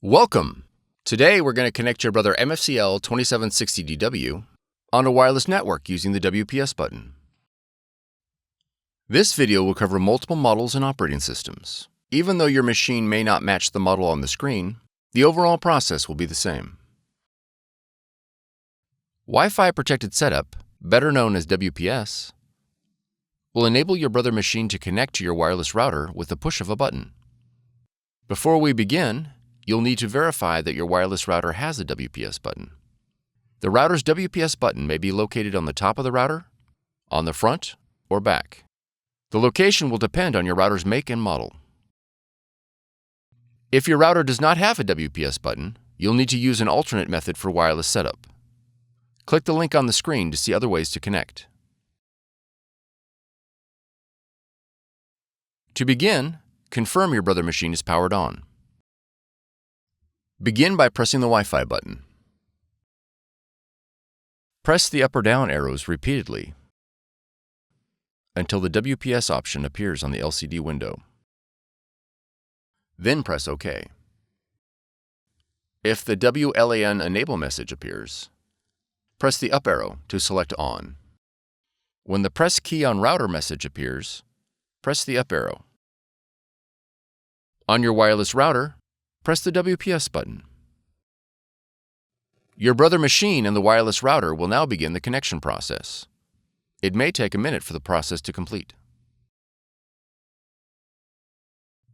Welcome! Today we're going to connect your Brother MFCL2760DW on a wireless network using the WPS button. This video will cover multiple models and operating systems. Even though your machine may not match the model on the screen, the overall process will be the same. Wi-Fi protected setup, better known as WPS, will enable your Brother machine to connect to your wireless router with the push of a button. Before we begin, you'll need to verify that your wireless router has a WPS button. The router's WPS button may be located on the top of the router, on the front, or back. The location will depend on your router's make and model. If your router does not have a WPS button, you'll need to use an alternate method for wireless setup. Click the link on the screen to see other ways to connect. To begin, confirm your Brother machine is powered on. Begin by pressing the Wi-Fi button. Press the up or down arrows repeatedly until the WPS option appears on the LCD window. Then press OK. If the WLAN enable message appears, press the up arrow to select On. When the press key on router message appears, press the up arrow. On your wireless router, press the WPS button. Your Brother machine and the wireless router will now begin the connection process. It may take a minute for the process to complete.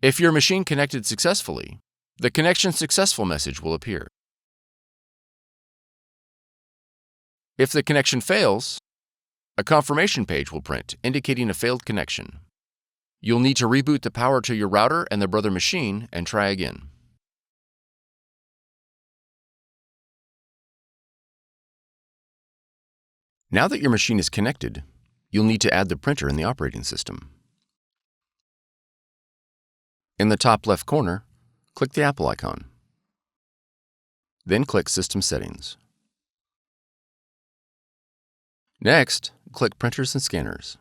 If your machine connected successfully, the Connection Successful message will appear. If the connection fails, a confirmation page will print indicating a failed connection. You'll need to reboot the power to your router and the Brother machine and try again. Now that your machine is connected, you'll need to add the printer in the operating system. In the top left corner, click the Apple icon. Then click System Settings. Next, click Printers and Scanners.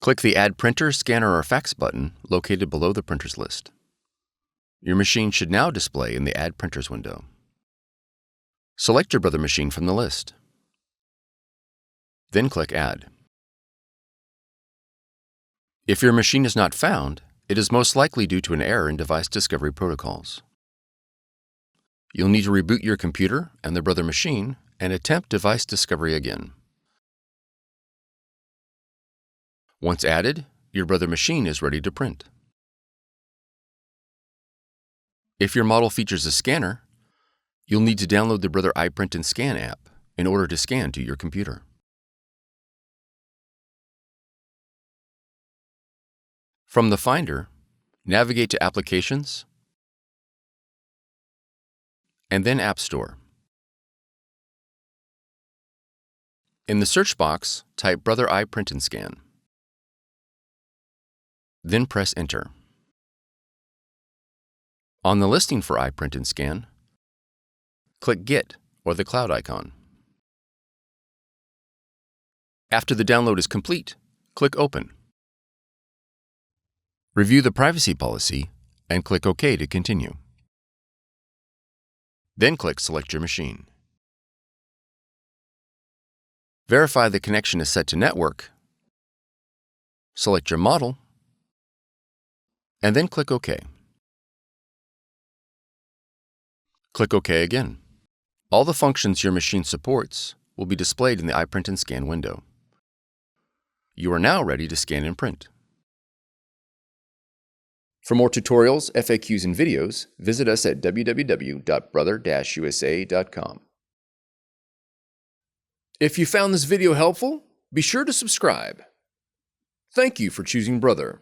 Click the Add Printer, Scanner, or Fax button located below the printers list. Your machine should now display in the Add Printers window. Select your Brother machine from the list. Then click Add. If your machine is not found, it is most likely due to an error in device discovery protocols. You'll need to reboot your computer and the Brother machine and attempt device discovery again. Once added, your Brother machine is ready to print. If your model features a scanner, you'll need to download the Brother iPrint&Scan app in order to scan to your computer. From the Finder, navigate to Applications, and then App Store. In the search box, type Brother iPrint&Scan. Then press Enter. On the listing for iPrint&Scan, click Get or the cloud icon. After the download is complete, click Open. Review the privacy policy and click OK to continue. Then click Select your machine. Verify the connection is set to network. Select your model, and then click OK. Click OK again. All the functions your machine supports will be displayed in the iPrint&Scan window. You are now ready to scan and print. For more tutorials, FAQs, and videos, visit us at www.brother-usa.com. If you found this video helpful, be sure to subscribe. Thank you for choosing Brother.